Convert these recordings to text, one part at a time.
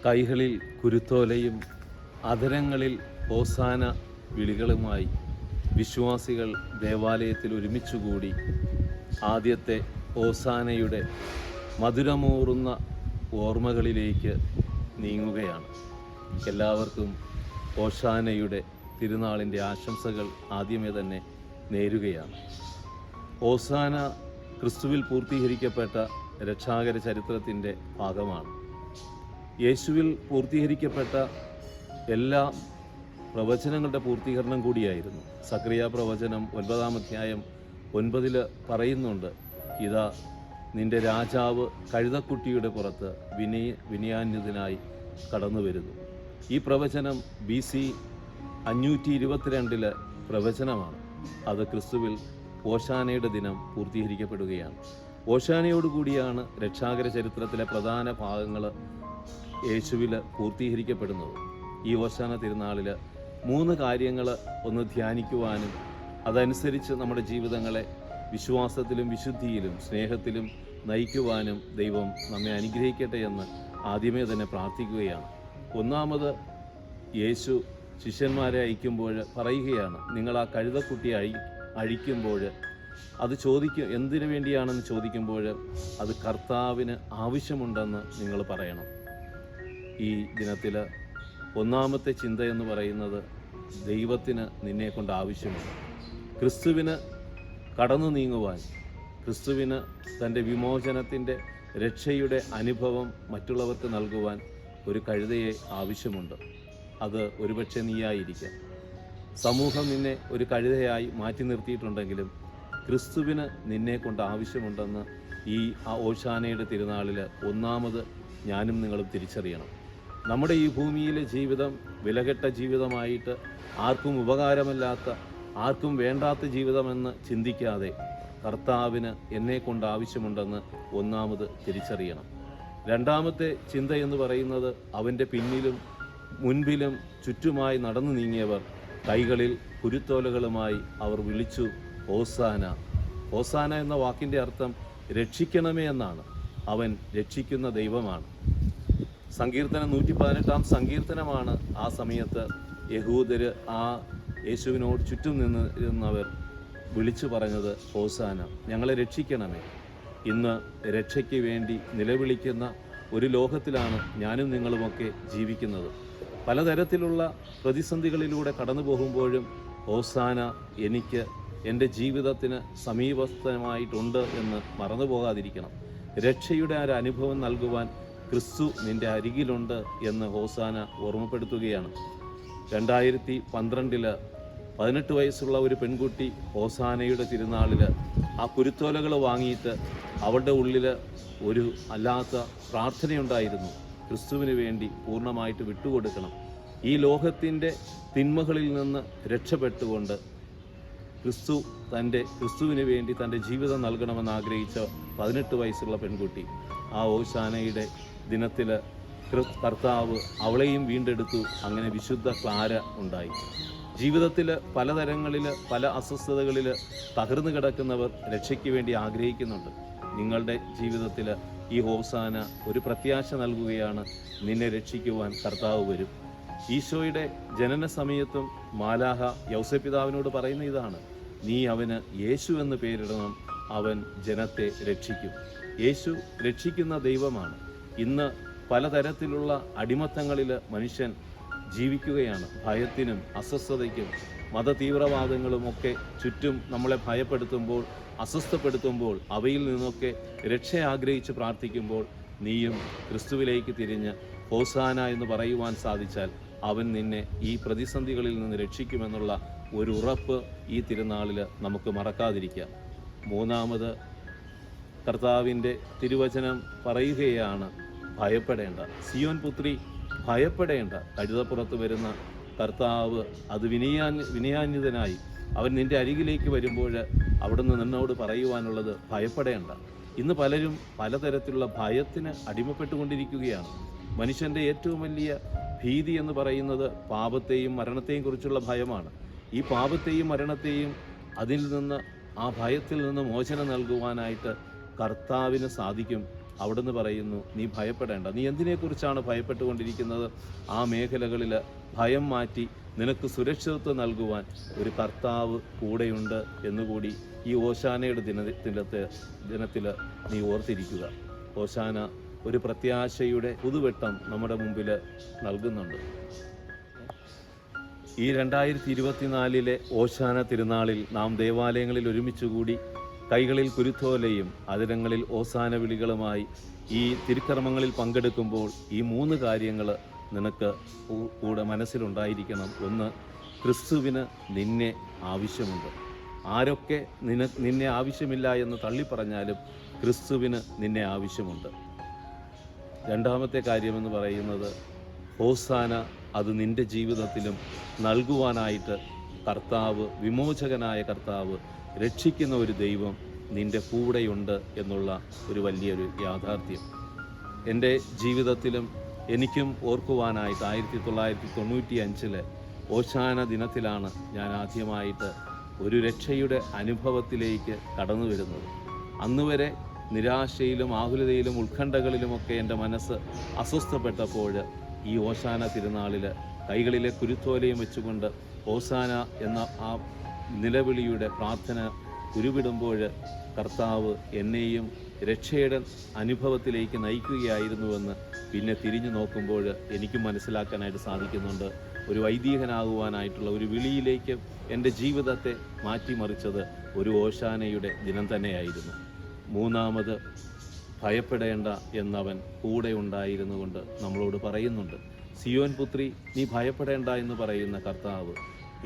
കൈകളിൽ കുരുത്തോലയും അധരങ്ങളിൽ ഹോസാന വിളികളുമായി വിശ്വാസികൾ ദേവാലയത്തിൽ ഒരുമിച്ചുകൂടി ആദ്യത്തെ ഹോസാനയുടെ മധുരമൂറുന്ന ഓർമ്മകളിലേക്ക് നീങ്ങുകയാണ്. എല്ലാവർക്കും ഹോസാനയുടെ തിരുനാളിൻ്റെ ആശംസകൾ ആദ്യമേ തന്നെ നേരുകയാണ്. ഹോസാന ക്രിസ്തുവിൽ പൂർത്തീകരിക്കപ്പെട്ട രക്ഷാകര ചരിത്രത്തിൻ്റെ ഭാഗമാണ്. യേശുവിൽ പൂർത്തീകരിക്കപ്പെട്ട എല്ലാ പ്രവചനങ്ങളുടെ പൂർത്തീകരണം കൂടിയായിരുന്നു. സക്രിയ പ്രവചനം 9-ാം അധ്യായം 9 പറയുന്നുണ്ട്, ഇതാ നിന്റെ രാജാവ് കഴുതക്കുട്ടിയുടെ പുറത്ത് വിനയാന്വിതനായി കടന്നു വരുന്നു. ഈ പ്രവചനം BC 522 പ്രവചനമാണ്. അത് ക്രിസ്തുവിൽ ഓശാനയുടെ ദിനം പൂർത്തീകരിക്കപ്പെടുകയാണ്. ഓശാനയോടുകൂടിയാണ് രക്ഷാകര ചരിത്രത്തിലെ പ്രധാന ഭാഗങ്ങൾ യേശുവിൽ പൂർത്തീകരിക്കപ്പെടുന്നത്. ഈ ഓശാന തിരുനാളിൽ 3 കാര്യങ്ങൾ ഒന്ന് ധ്യാനിക്കുവാനും അതനുസരിച്ച് നമ്മുടെ ജീവിതങ്ങളെ വിശ്വാസത്തിലും വിശുദ്ധിയിലും സ്നേഹത്തിലും നയിക്കുവാനും ദൈവം നമ്മെ അനുഗ്രഹിക്കട്ടെ എന്ന് ആദ്യമേ തന്നെ പ്രാർത്ഥിക്കുകയാണ്. ഒന്നാമത്, യേശു ശിഷ്യന്മാരെ അയക്കുമ്പോൾ പറയുകയാണ്, നിങ്ങൾ ആ കഴുതക്കുട്ടിയെ അഴിക്കുമ്പോൾ അത് എന്തിനു വേണ്ടിയാണെന്ന് ചോദിക്കുമ്പോൾ അത് കർത്താവിന് ആവശ്യമുണ്ടെന്ന് നിങ്ങൾ പറയണം. ഈ ദിനത്തിൽ ഒന്നാമത്തെ ചിന്ത എന്ന് പറയുന്നത്, ദൈവത്തിന് നിന്നെ കൊണ്ട് ആവശ്യമുണ്ട്. ക്രിസ്തുവിന് കടന്നു നീങ്ങുവാൻ, ക്രിസ്തുവിന് തൻ്റെ വിമോചനത്തിൻ്റെ രക്ഷയുടെ അനുഭവം മറ്റുള്ളവർക്ക് നൽകുവാൻ ഒരു കഴുതയെ ആവശ്യമുണ്ട്. അത് ഒരുപക്ഷെ നീയായിരിക്കാം. സമൂഹം നിന്നെ ഒരു കഴുതയായി മാറ്റി നിർത്തിയിട്ടുണ്ടെങ്കിലും ക്രിസ്തുവിന് നിന്നെ കൊണ്ട് ആവശ്യമുണ്ടെന്ന് ഈ ഓശാനയുടെ തിരുനാളിൽ ഒന്നാമത് ഞാനും നിങ്ങളും തിരിച്ചറിയണം. നമ്മുടെ ഈ ഭൂമിയിലെ ജീവിതം വിലകെട്ട ജീവിതമായിട്ട്, ആർക്കും ഉപകാരമല്ലാത്ത, ആർക്കും വേണ്ടാത്ത ജീവിതമെന്ന് ചിന്തിക്കാതെ കർത്താവിന് എന്നെ കൊണ്ട് ആവശ്യമുണ്ടെന്ന് ഒന്നാമത് തിരിച്ചറിയണം. രണ്ടാമത്തെ ചിന്ത എന്ന് പറയുന്നത്, അവൻ്റെ പിന്നിലും മുൻപിലും ചുറ്റുമായി നടന്നു നീങ്ങിയവർ കൈകളിൽ കുരുത്തോലകളുമായി അവർ വിളിച്ചു, ഹോസാന. ഹോസാന എന്ന വാക്കിൻ്റെ അർത്ഥം രക്ഷിക്കണമേ എന്നാണ്. അവൻ രക്ഷിക്കുന്ന ദൈവമാണ്. സങ്കീർത്തനം 118-ാം സങ്കീർത്തനമാണ് ആ സമയത്ത് യഹൂദര് ആ യേശുവിനോട് ചുറ്റും നിന്നിരുന്നവർ വിളിച്ചു പറഞ്ഞത്, ഹോസാന, ഞങ്ങളെ രക്ഷിക്കണമേ. ഇന്ന് രക്ഷയ്ക്ക് വേണ്ടി നിലവിളിക്കുന്ന ഒരു ലോകത്തിലാണ് ഞാനും നിങ്ങളുമൊക്കെ ജീവിക്കുന്നത്. പലതരത്തിലുള്ള പ്രതിസന്ധികളിലൂടെ കടന്നു പോകുമ്പോഴും ഹോസാന എനിക്ക് എൻ്റെ ജീവിതത്തിന് സമീപസ്ഥമായിട്ടുണ്ട് എന്ന് മറന്നു പോകാതിരിക്കണം. രക്ഷയുടെ ഒരു അനുഭവം നൽകുവാൻ ക്രിസ്തു നിൻ്റെ അരികിലുണ്ട് എന്ന് ഹോസാന ഓർമ്മപ്പെടുത്തുകയാണ്. 2012 18 വയസ്സുള്ള ഒരു പെൺകുട്ടി ഹോസാനയുടെ തിരുനാളിൽ ആ കുരുത്തോലകൾ വാങ്ങിയിട്ട് അവളുടെ ഉള്ളിൽ ഒരു അല്ലാത്ത പ്രാർത്ഥനയുണ്ടായിരുന്നു. ക്രിസ്തുവിന് വേണ്ടി പൂർണ്ണമായിട്ട് വിട്ടുകൊടുക്കണം. ഈ ലോകത്തിൻ്റെ തിന്മകളിൽ നിന്ന് രക്ഷപ്പെട്ടുകൊണ്ട് ക്രിസ്തുവിന് വേണ്ടി തൻ്റെ ജീവിതം നൽകണമെന്ന് ആഗ്രഹിച്ച 18 വയസ്സുള്ള പെൺകുട്ടി ആ ഹോസാനയുടെ ദിനത്തിൽ കർത്താവ് അവളെയും വീണ്ടെടുത്തു. അങ്ങനെ വിശുദ്ധ ക്ലാര ഉണ്ടായി. ജീവിതത്തിൽ പലതരങ്ങളിൽ പല അസ്വസ്ഥതകളിൽ തകർന്നു കിടക്കുന്നവർ രക്ഷയ്ക്ക് വേണ്ടി ആഗ്രഹിക്കുന്നുണ്ട്. നിങ്ങളുടെ ജീവിതത്തിൽ ഈ ഹോസാന ഒരു പ്രത്യാശ നൽകുകയാണ്. നിന്നെ രക്ഷിക്കുവാൻ കർത്താവ് വരും. ഈശോയുടെ ജനന സമയത്തും മാലാഹ യൗസേപ്പിതാവിനോട് പറയുന്ന ഇതാണ്, നീ അവന് യേശു എന്ന് പേരിടണം, അവൻ ജനത്തെ രക്ഷിക്കും. യേശു രക്ഷിക്കുന്ന ദൈവമാണ്. ഇന്ന് പലതരത്തിലുള്ള അടിമത്തങ്ങളിൽ മനുഷ്യൻ ജീവിക്കുകയാണ്. ഭയത്തിനും അസ്വസ്ഥതയ്ക്കും മതതീവ്രവാദങ്ങളുമൊക്കെ ചുറ്റും നമ്മളെ ഭയപ്പെടുത്തുമ്പോൾ, അസ്വസ്ഥപ്പെടുത്തുമ്പോൾ, അവയിൽ നിന്നൊക്കെ രക്ഷ ആഗ്രഹിച്ച് പ്രാർത്ഥിക്കുമ്പോൾ നീയും ക്രിസ്തുവിലേക്ക് തിരിഞ്ഞ് ഹോസാന എന്ന് പറയുവാൻ സാധിച്ചാൽ അവൻ നിന്നെ ഈ പ്രതിസന്ധികളിൽ നിന്ന് രക്ഷിക്കുമെന്നുള്ള ഒരു ഉറപ്പ് ഈ തിരുനാളിൽ നമുക്ക് മറക്കാതിരിക്കാം. മൂന്നാമത്, കർത്താവിൻ്റെ തിരുവചനം പറയുകയാണ്, ഭയപ്പെടേണ്ട സിയോൻ പുത്രി, ഭയപ്പെടേണ്ട. കഴുതപ്പുറത്ത് വരുന്ന കർത്താവ് അത് വിനയാന്വിതനായി അവൻ നിൻ്റെ അരികിലേക്ക് വരുമ്പോൾ അവിടുന്ന് നിന്നോട് പറയുവാനുള്ളത് ഭയപ്പെടേണ്ട. ഇന്ന് പലരും പലതരത്തിലുള്ള ഭയത്തിന് അടിമപ്പെട്ടുകൊണ്ടിരിക്കുകയാണ്. മനുഷ്യൻ്റെ ഏറ്റവും വലിയ ഭീതി എന്ന് പറയുന്നത് പാപത്തെയും മരണത്തെയും കുറിച്ചുള്ള ഭയമാണ്. ഈ പാപത്തെയും മരണത്തെയും അതിൽ നിന്ന്, ആ ഭയത്തിൽ നിന്ന് മോചനം നൽകുവാനായിട്ട് കർത്താവിന് സാധിക്കും. അവിടുന്ന് പറയുന്നു, നീ ഭയപ്പെടേണ്ട. നീ എന്തിനെക്കുറിച്ചാണ് ഭയപ്പെട്ടുകൊണ്ടിരിക്കുന്നത്? ആ മേഖലകളിൽ ഭയം മാറ്റി നിനക്ക് സുരക്ഷിതത്വം നൽകുവാൻ ഒരു കർത്താവ് കൂടെയുണ്ട് എന്നുകൂടി ഈ ഓശാനയുടെ ദിനത്തിൽ നീ ഓർത്തിരിക്കുക. ഓശാന ഒരു പ്രത്യാശയുടെ പുതുവെട്ടം നമ്മുടെ മുമ്പിൽ നൽകുന്നുണ്ട്. ഈ 2024 ഓശാന തിരുനാളിൽ നാം ദേവാലയങ്ങളിൽ ഒരുമിച്ചുകൂടി കൈകളിൽ കുരുത്തോലയും അതിരങ്ങളിൽ ഓശാന വിളികളുമായി ഈ തിരുക്കർമ്മങ്ങളിൽ പങ്കെടുക്കുമ്പോൾ ഈ 3 കാര്യങ്ങൾ നിനക്ക് കൂടെ മനസ്സിലുണ്ടായിരിക്കണം. ഒന്ന്, ക്രിസ്തുവിന് നിന്നെ ആവശ്യമുണ്ട്. ആരൊക്കെ നിന്നെ ആവശ്യമില്ല എന്ന് തള്ളിപ്പറഞ്ഞാലും ക്രിസ്തുവിന് നിന്നെ ആവശ്യമുണ്ട്. രണ്ടാമത്തെ കാര്യമെന്ന് പറയുന്നത്, ഹോസാന അത് നിൻ്റെ ജീവിതത്തിലും നൽകുവാനായിട്ട് കർത്താവ്, വിമോചകനായ കർത്താവ്, രക്ഷിക്കുന്ന ഒരു ദൈവം നിൻ്റെ കൂടെയുണ്ട് എന്നുള്ള ഒരു വലിയൊരു യാഥാർത്ഥ്യം. എൻ്റെ ജീവിതത്തിലും എനിക്കും ഓർക്കുവാനായിട്ട് 1995 ഓശാന ദിനത്തിലാണ് ഞാൻ ആദ്യമായിട്ട് ഒരു രക്ഷയുടെ അനുഭവത്തിലേക്ക് കടന്നു വരുന്നത്. അന്നുവരെ നിരാശയിലും ആകുലതയിലും ഉത്കണ്ഠകളിലുമൊക്കെ എൻ്റെ മനസ്സ് അസ്വസ്ഥപ്പെട്ടപ്പോൾ ഈ ഓശാന തിരുനാളിൽ കൈകളിലെ കുരുത്തോലയും വെച്ചുകൊണ്ട് ഓശാന എന്ന ആ നിലവിളിയുടെ പ്രാർത്ഥന ഉരുവിടുമ്പോൾ കർത്താവ് എന്നെയും രക്ഷയുടെ അനുഭവത്തിലേക്ക് നയിക്കുകയായിരുന്നുവെന്ന് പിന്നെ തിരിഞ്ഞു നോക്കുമ്പോൾ എനിക്കും മനസ്സിലാക്കാനായിട്ട് സാധിക്കുന്നുണ്ട്. ഒരു വൈദികനാകുവാനായിട്ടുള്ള ഒരു വിളിയിലേക്ക് എൻ്റെ ജീവിതത്തെ മാറ്റിമറിച്ചത് ഒരു ഓശാനയുടെ ദിനം തന്നെയായിരുന്നു. മൂന്നാമത്, ഭയപ്പെടേണ്ട എന്നവൻ കൂടെ ഉണ്ടായിരുന്നു കൊണ്ട് നമ്മളോട് പറയുന്നുണ്ട്. സിയോൻ പുത്രി, നീ ഭയപ്പെടേണ്ട എന്ന് പറയുന്ന കർത്താവ്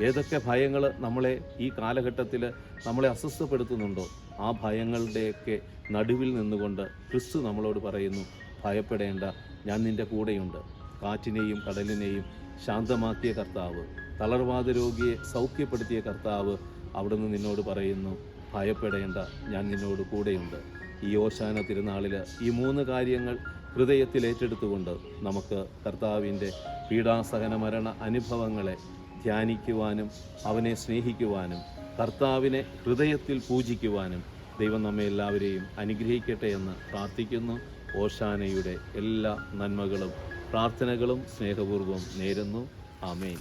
ഏതൊക്കെ ഭയങ്ങൾ നമ്മളെ ഈ കാലഘട്ടത്തിൽ നമ്മളെ അസ്വസ്ഥപ്പെടുത്തുന്നുണ്ടോ, ആ ഭയങ്ങളുടെയൊക്കെ നടുവിൽ നിന്നുകൊണ്ട് ക്രിസ്തു നമ്മളോട് പറയുന്നു, ഭയപ്പെടേണ്ട, ഞാൻ നിൻ്റെ കൂടെയുണ്ട്. കാറ്റിനെയും കടലിനെയും ശാന്തമാക്കിയ കർത്താവ്, തളർവാദ രോഗിയെ സൗഖ്യപ്പെടുത്തിയ കർത്താവ് അവിടുന്ന് നിന്നോട് പറയുന്നു, ഭയപ്പെടേണ്ട, ഞാൻ നിന്നോട് കൂടെയുണ്ട്. ഈ ഓശാന തിരുനാളിൽ ഈ 3 കാര്യങ്ങൾ ഹൃദയത്തിൽ ഏറ്റെടുത്തുകൊണ്ട് നമുക്ക് കർത്താവിൻ്റെ പീഡാസഹന മരണ അനുഭവങ്ങളെ ധ്യാനിക്കുവാനും അവനെ സ്നേഹിക്കുവാനും കർത്താവിനെ ഹൃദയത്തിൽ പൂജിക്കുവാനും ദൈവം നമ്മെ എല്ലാവരെയും അനുഗ്രഹിക്കട്ടെ എന്ന് പ്രാർത്ഥിക്കുന്നു. ഓശാനയുടെ എല്ലാ നന്മകളും പ്രാർത്ഥനകളും സ്നേഹപൂർവ്വം നേരുന്നു. ആമേൻ.